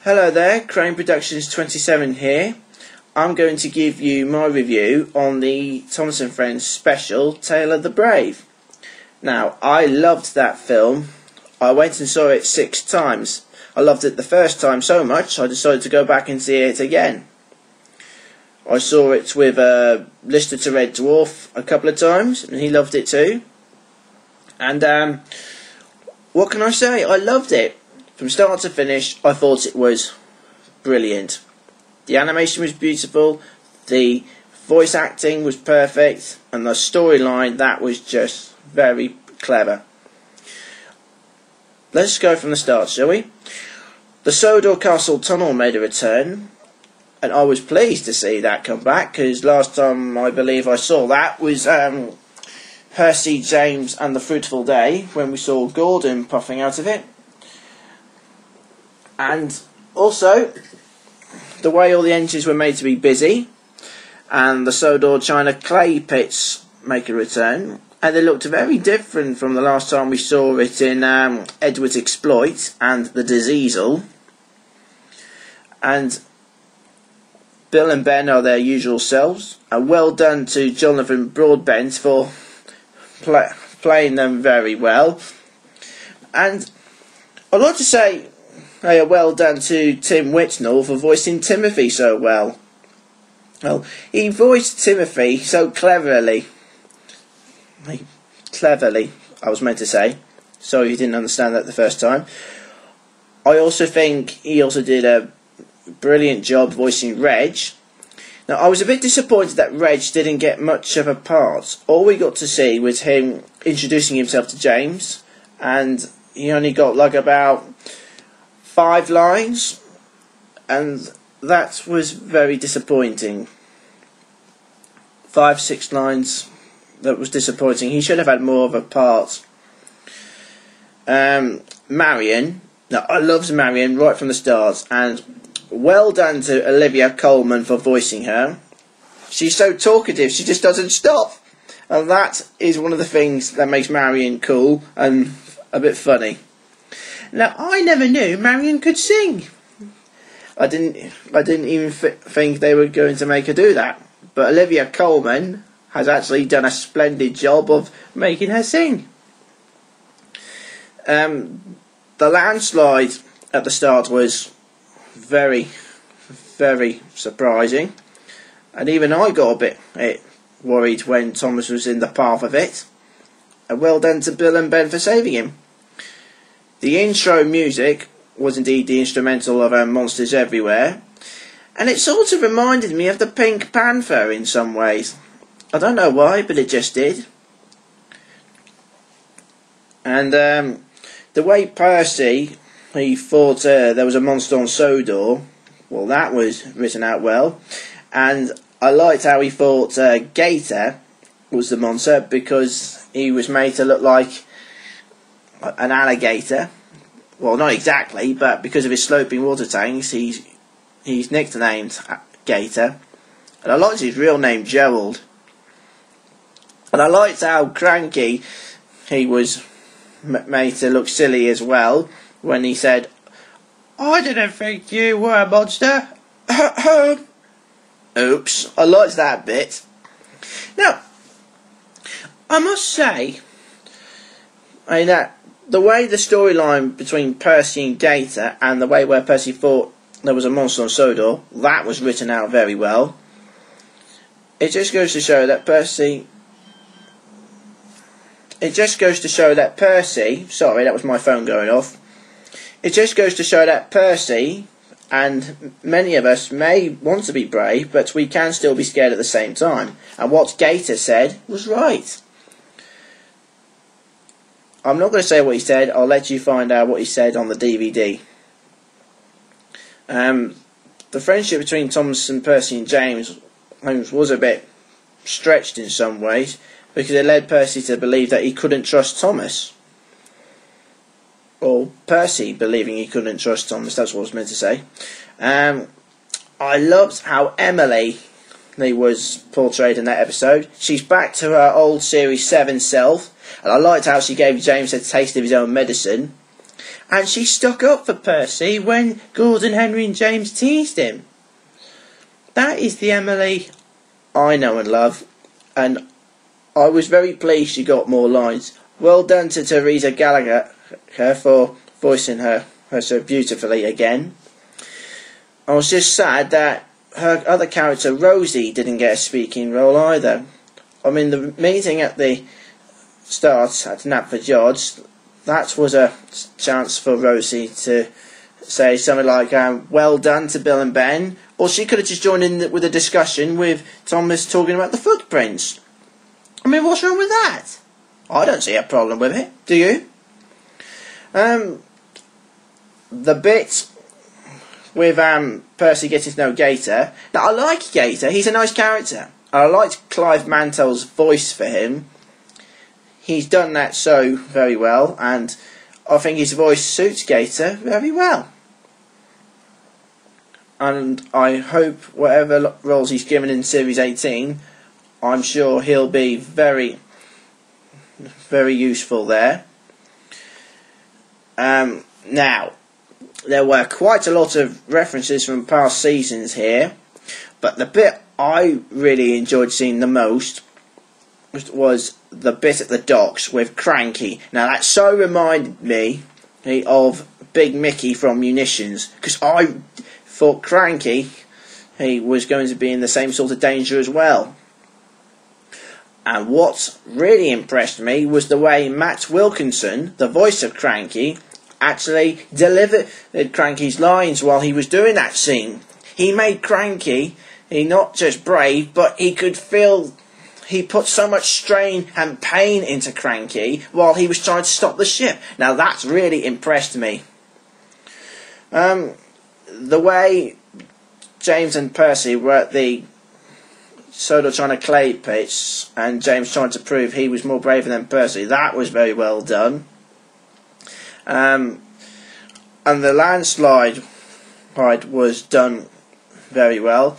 Hello there, Crane Productions 27 here. I'm going to give you my review on the Thomas & Friends special, Tale of the Brave. Now, I loved that film. I went and saw it 6 times. I loved it the first time so much, I decided to go back and see it again. I saw it with Lister to Red Dwarf a couple of times, and he loved it too. And what can I say? I loved it. From start to finish, I thought it was brilliant. The animation was beautiful, the voice acting was perfect, and the storyline, that was just very clever. Let's go from the start, shall we? The Sodor Castle Tunnel made a return, and I was pleased to see that come back, because last time I believe I saw that was Percy, James and the Fruitful Day, when we saw Gordon puffing out of it. And also, the way all the engines were made to be busy, and the Sodor China clay pits make a return, and they looked very different from the last time we saw it in Edward's Exploit and the Diseasel. And Bill and Ben are their usual selves, and well done to Jonathan Broadbent for playing them very well. And I'd like to say well done to Tim Whitnell for voicing Timothy so well. Well, he voiced Timothy so cleverly. I was meant to say. Sorry you didn't understand that the first time. I also think he also did a brilliant job voicing Reg. Now, I was a bit disappointed that Reg didn't get much of a part. All we got to see was him introducing himself to James, and he only got like about 5 lines, and that was very disappointing. 5-6 lines, that was disappointing. He should have had more of a part. Marion, now I loved Marion right from the start, and well done to Olivia Colman for voicing her. She's so talkative, she just doesn't stop, and that is one of the things that makes Marion cool and a bit funny. Now, I never knew Marion could sing. I didn't even think they were going to make her do that. But Olivia Colman has actually done a splendid job of making her sing. The landslide at the start was very, very surprising. And even I got a bit worried when Thomas was in the path of it. And well done to Bill and Ben for saving him. The intro music was indeed the instrumental of Monsters Everywhere, and it sort of reminded me of the Pink Panther in some ways. I don't know why, but it just did. And the way Percy, he thought there was a monster on Sodor, well, that was written out well. And I liked how he thought Gator was the monster, because he was made to look like an alligator. Well, not exactly, but because of his sloping water tanks, he's nicknamed Gator. And I liked his real name, Gerald. And I liked how cranky he was made to look silly as well, when he said, "I didn't think you were a monster." Oops, I liked that bit. Now, I must say, that the way the storyline between Percy and Gator, and the way where Percy thought there was a monster on Sodor, that was written out very well. It just goes to show that Percy... Sorry, that was my phone going off. It just goes to show that Percy, and many of us, may want to be brave, but we can still be scared at the same time. And what Gator said was right. I'm not going to say what he said. I'll let you find out what he said on the DVD. The friendship between Thomas and Percy and James was a bit stretched in some ways, because it led Percy to believe that he couldn't trust Thomas. Or Percy believing he couldn't trust Thomas, that's what I was meant to say. I loved how Emily was portrayed in that episode. She's back to her old Series 7 self, and I liked how she gave James a taste of his own medicine. and she stuck up for Percy when Gordon, Henry and James teased him. That is the Emily I know and love, and I was very pleased she got more lines. Well done to Teresa Gallagher for voicing her so beautifully again. I was just sad that her other character, Rosie, didn't get a speaking role either. I mean, the meeting at the start at Knapford Yards, that was a chance for Rosie to say something like, well done to Bill and Ben, or she could have just joined in with a discussion with Thomas talking about the footprints. I mean, what's wrong with that? I don't see a problem with it, do you? The bit with Percy getting to know Gator. Now, I like Gator, he's a nice character. I liked Clive Mantell's voice for him. He's done that so very well, and I think his voice suits Gator very well. And I hope whatever roles he's given in Series 18, I'm sure he'll be very, very useful there. Now, there were quite a lot of references from past seasons here, but the bit I really enjoyed seeing the most was the bit at the docks with Cranky. Now, that so reminded me of Big Mickey from Munitions, because I thought Cranky was going to be in the same sort of danger as well. And what really impressed me was the way Matt Wilkinson, the voice of Cranky, actually delivered Cranky's lines while he was doing that scene. He made Cranky not just brave, but he could feel. He put so much strain and pain into Cranky while he was trying to stop the ship. Now that's really impressed me. The way James and Percy were at the Soda trying to clay pits, and James trying to prove he was more brave than Percy, that was very well done. And the landslide was done very well,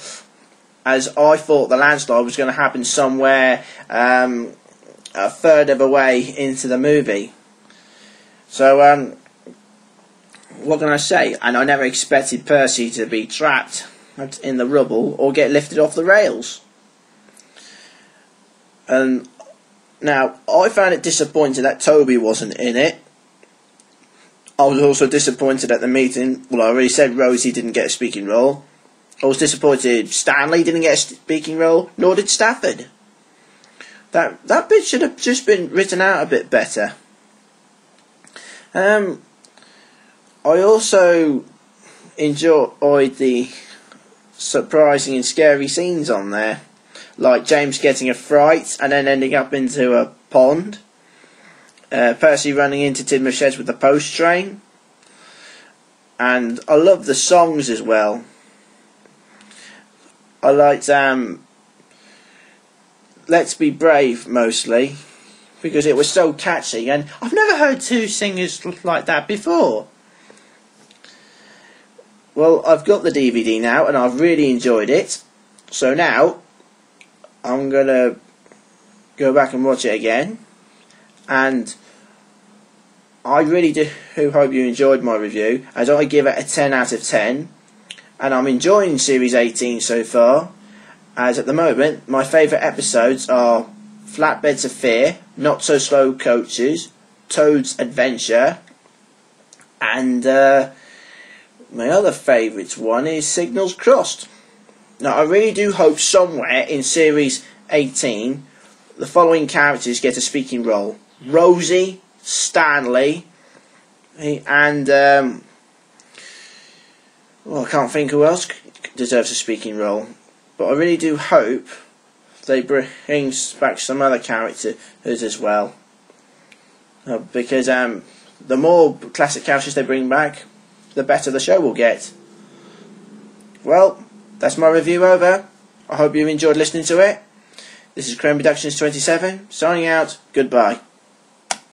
as I thought the landslide was going to happen somewhere a third of a way into the movie. So, what can I say? And I never expected Percy to be trapped in the rubble or get lifted off the rails. And now, I found it disappointing that Toby wasn't in it. I was also disappointed at the meeting. Well, I already said Rosie didn't get a speaking role. I was disappointed Stanley didn't get a speaking role, nor did Stafford. That bit should have just been written out a bit better. I also enjoyed the surprising and scary scenes on there, like James getting a fright and then ending up into a pond. Percy running into timber sheds with the post train. And I love the songs as well. I liked Let's Be Brave mostly, because it was so catchy, and I've never heard two singers like that before. Well, I've got the DVD now and I've really enjoyed it, so now I'm going to go back and watch it again, and I really do hope you enjoyed my review, as I give it a 10 out of 10, and I'm enjoying Series 18 so far, as at the moment my favourite episodes are Flatbeds of Fear, Not So Slow Coaches, Toad's Adventure, and my other favourite one is Signals Crossed. Now, I really do hope somewhere in Series 18 the following characters get a speaking role: Rosie, Stanley, and well, I can't think who else deserves a speaking role. But I really do hope they bring back some other characters as well, because the more classic characters they bring back, the better the show will get. Well, that's my review over. I hope you enjoyed listening to it. This is Crane Productions 27, signing out. Goodbye.